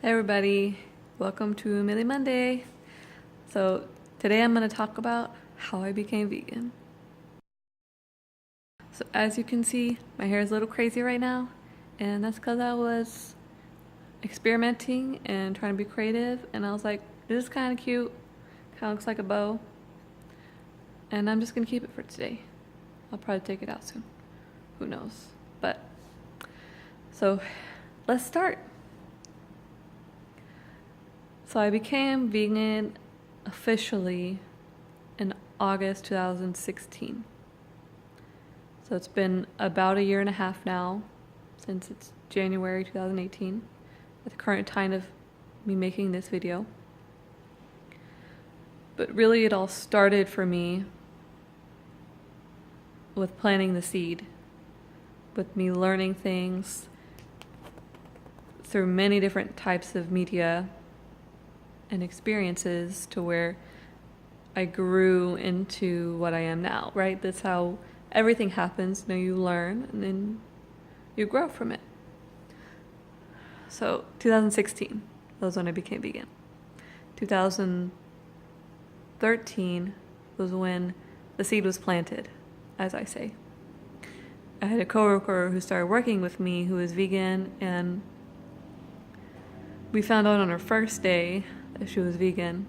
Hey everybody, welcome to Millie Monday. So today I'm going to talk about how I became vegan. So as you can see, my hair is a little crazy right now, and that's because I was experimenting and trying to be creative, and I was like, this is kind of cute, kind of looks like a bow, and I'm just going to keep it for today. I'll probably take it out soon, who knows, but so let's start. So I became vegan officially in August 2016. So it's been about a year and a half now, since it's January 2018, at the current time of me making this video. But really it all started for me with planting the seed, with me learning things through many different types of media and experiences to where I grew into what I am now, right? That's how everything happens. You know, you learn and then you grow from it. So 2016 was when I became vegan. 2013 was when the seed was planted, as I say. I had a coworker who started working with me who was vegan, and we found out on her first day that she was vegan,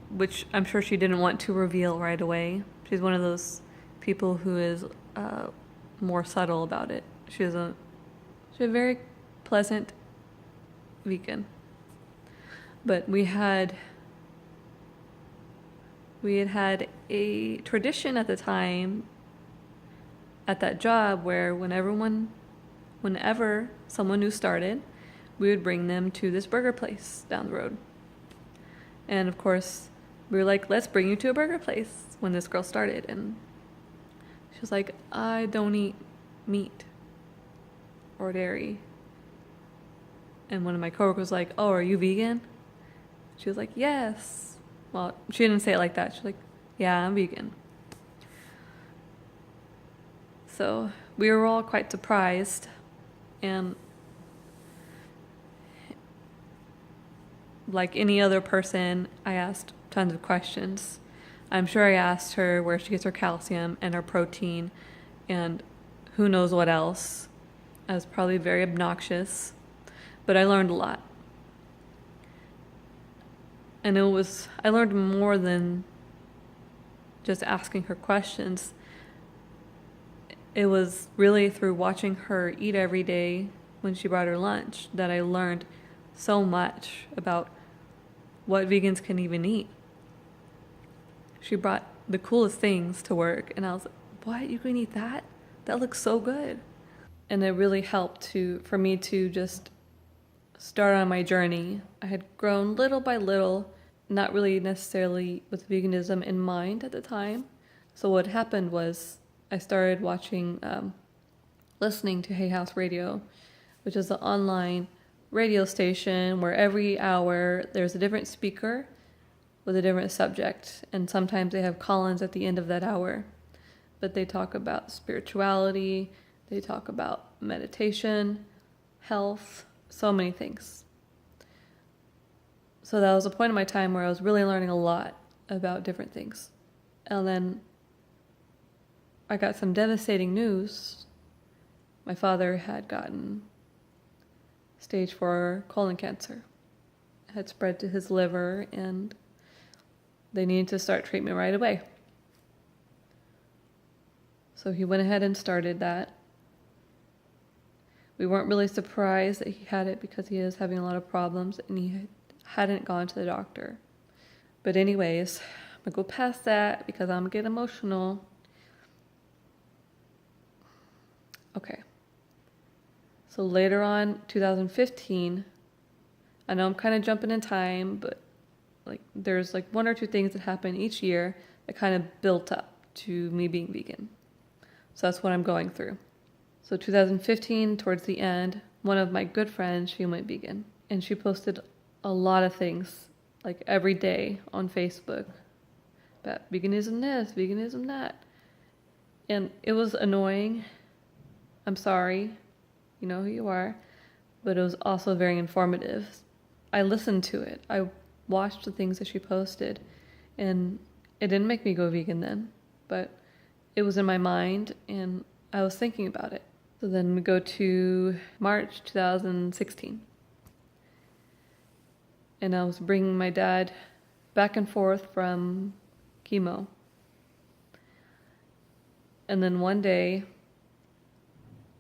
which I'm sure she didn't want to reveal right away. She's one of those people who is more subtle about it. She's a very pleasant vegan. But we had had a tradition at the time at that job where whenever someone new started, we would bring them to this burger place down the road. And of course, we were like, let's bring you to a burger place when this girl started. And she was like, I don't eat meat or dairy. And one of my coworkers was like, oh, are you vegan? She was like, yes. Well, she didn't say it like that. She was like, yeah, I'm vegan. So we were all quite surprised, and like any other person, I asked tons of questions. I'm sure I asked her where she gets her calcium and her protein and who knows what else. I was probably very obnoxious, but I learned a lot. And I learned more than just asking her questions. It was really through watching her eat every day when she brought her lunch that I learned so much about what vegans can even eat. She brought the coolest things to work, and I was like, what, you can eat that? That looks so good. And it really helped for me to just start on my journey. I had grown little by little, not really necessarily with veganism in mind at the time. So what happened was I started listening to Hay House Radio, which is an online radio station where every hour there's a different speaker with a different subject, and sometimes they have call-ins at the end of that hour. But they talk about spirituality, they talk about meditation, health, so many things. So that was a point in my time where I was really learning a lot about different things. And then I got some devastating news. My father had gotten stage 4 colon cancer. It had spread to his liver, and they needed to start treatment right away. So he went ahead and started that. We weren't really surprised that he had it because he was having a lot of problems and he hadn't gone to the doctor. But anyways, I'm gonna go past that because I'm gonna get emotional. Okay. So later on, 2015, I know I'm kind of jumping in time, but there's one or two things that happen each year that kind of built up to me being vegan. So that's what I'm going through. So 2015, towards the end, one of my good friends, she went vegan, and she posted a lot of things, like every day on Facebook, about veganism this, veganism that. And it was annoying. I'm sorry. You know who you are. but it was also very informative. I listened to it. I watched the things that she posted, and it didn't make me go vegan then, but it was in my mind and I was thinking about it. So then we go to March 2016. And I was bringing my dad back and forth from chemo. And then one day,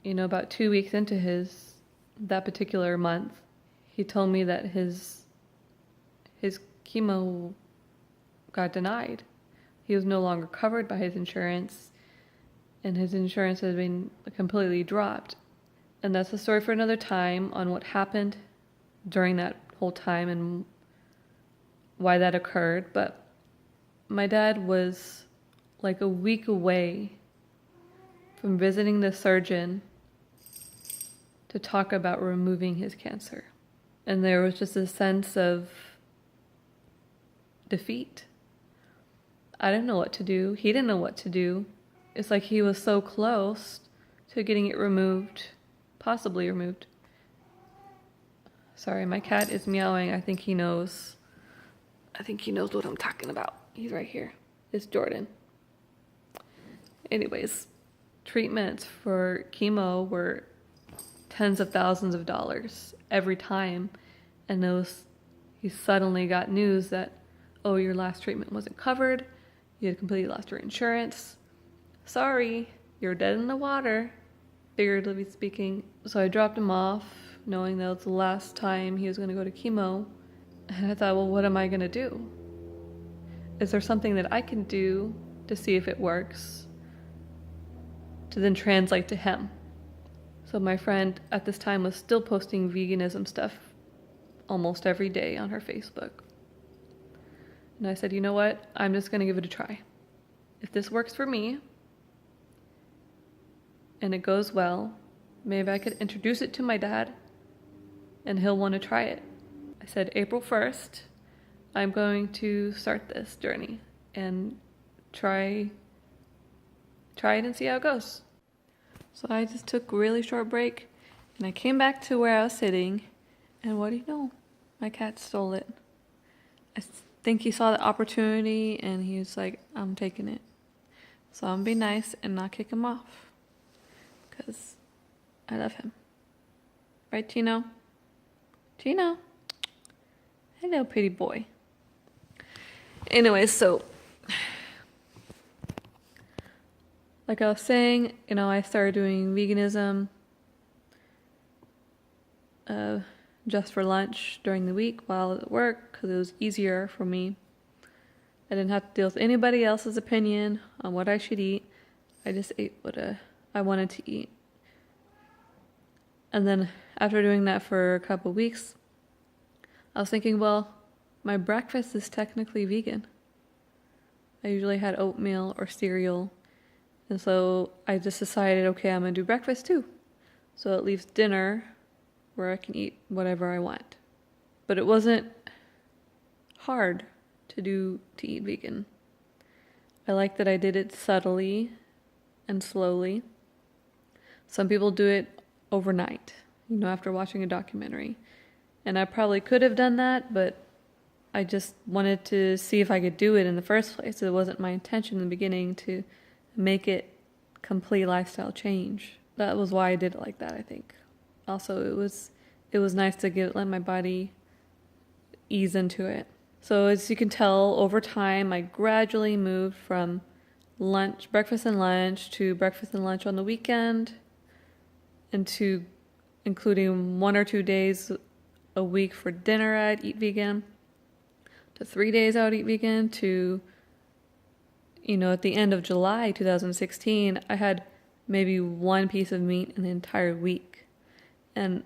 about 2 weeks into that particular month, he told me that his chemo got denied. He was no longer covered by his insurance, and his insurance had been completely dropped. And that's a story for another time on what happened during that whole time and why that occurred. But my dad was like a week away from visiting the surgeon to talk about removing his cancer. And there was just a sense of defeat. I didn't know what to do. He didn't know what to do. It's like he was so close to getting it removed, possibly removed. Sorry, my cat is meowing. I think he knows what I'm talking about. He's right here. It's Jordan. Anyways, treatments for chemo were tens of thousands of dollars every time. And he suddenly got news that, oh, your last treatment wasn't covered. You had completely lost your insurance. Sorry, you're dead in the water, figuratively speaking. So I dropped him off, knowing that was the last time he was going to go to chemo. And I thought, well, what am I going to do? Is there something that I can do to see if it works, to then translate to him? So my friend at this time was still posting veganism stuff almost every day on her Facebook. And I said, you know what? I'm just going to give it a try. If this works for me and it goes well, maybe I could introduce it to my dad and he'll want to try it. I said, April 1st, I'm going to start this journey and try it and see how it goes. So I just took a really short break and I came back to where I was sitting, and what do you know? My cat stole it. I think he saw the opportunity and he was like, I'm taking it. So I'm gonna be nice and not kick him off, because I love him. Right, Chino? Chino? Hello, pretty boy. Anyways, so like I was saying, I started doing veganism just for lunch during the week while I was at work, because it was easier for me. I didn't have to deal with anybody else's opinion on what I should eat. I just ate what I wanted to eat. And then after doing that for a couple of weeks, I was thinking, well, my breakfast is technically vegan. I usually had oatmeal or cereal. And so I just decided, okay, I'm going to do breakfast too. So it leaves dinner where I can eat whatever I want. But it wasn't hard to eat vegan. I like that I did it subtly and slowly. Some people do it overnight, after watching a documentary. And I probably could have done that, but I just wanted to see if I could do it in the first place. It wasn't my intention in the beginning to make it complete lifestyle change. That was why I did it like that, I think. Also, it was nice to let my body ease into it. So as you can tell, over time, I gradually moved from breakfast and lunch to breakfast and lunch on the weekend, and to including 1 or 2 days a week for dinner I'd eat vegan, to 3 days I would eat vegan, to, at the end of July 2016, I had maybe 1 piece of meat in the entire week. And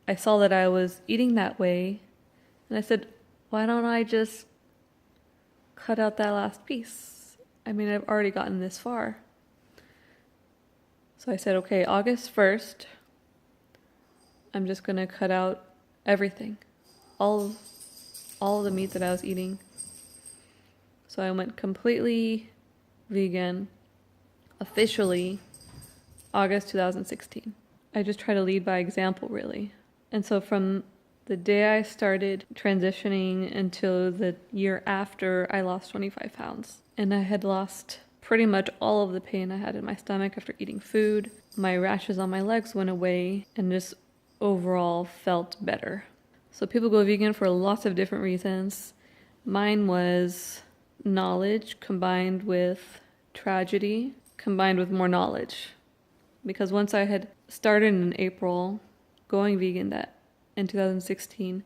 I saw that I was eating that way, and I said, why don't I just cut out that last piece? I've already gotten this far. So I said, okay, August 1st, I'm just going to cut out everything, all of the meat that I was eating. So I went completely vegan, officially, August 2016. I just try to lead by example, really. And so from the day I started transitioning until the year after, I lost 25 pounds. And I had lost pretty much all of the pain I had in my stomach after eating food. My rashes on my legs went away and just overall felt better. So people go vegan for lots of different reasons. Mine was knowledge combined with tragedy, combined with more knowledge. Because once I had started in April going vegan in 2016,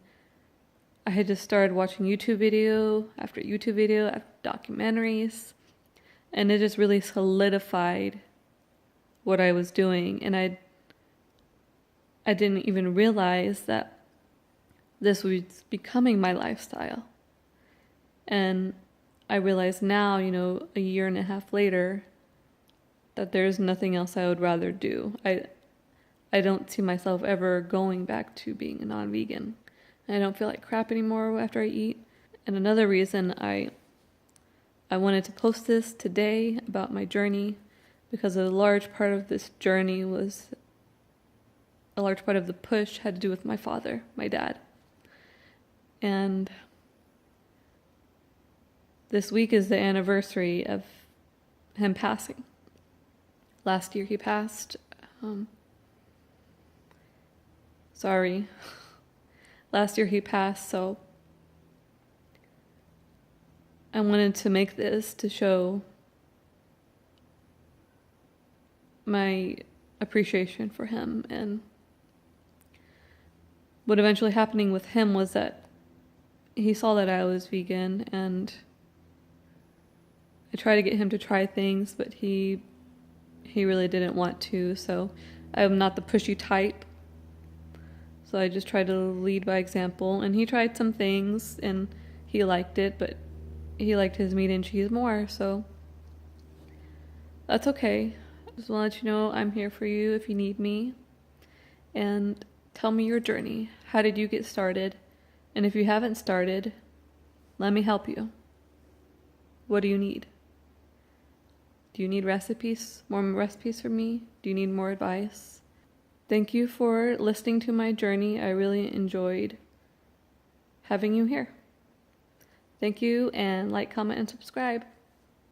I had just started watching YouTube video after documentaries, and it just really solidified what I was doing. And I didn't even realize that this was becoming my lifestyle. And I realize now, a year and a half later, that there's nothing else I would rather do. I don't see myself ever going back to being a non-vegan. I don't feel like crap anymore after I eat. And another reason I wanted to post this today about my journey, because a large part of this journey was, a large part of the push had to do with my father, my dad. And this week is the anniversary of him passing. Last year he passed. Last year he passed, so I wanted to make this to show my appreciation for him. And what eventually happening with him was that he saw that I was vegan, and I tried to get him to try things, but he really didn't want to. So I'm not the pushy type. So I just tried to lead by example, and he tried some things and he liked it, but he liked his meat and cheese more, so that's okay. Just want to let you know I'm here for you if you need me. And tell me your journey. How did you get started? And if you haven't started, let me help you. What do you need? Do you need recipes? More recipes from me? Do you need more advice? Thank you for listening to my journey. I really enjoyed having you here. Thank you, and like, comment, and subscribe.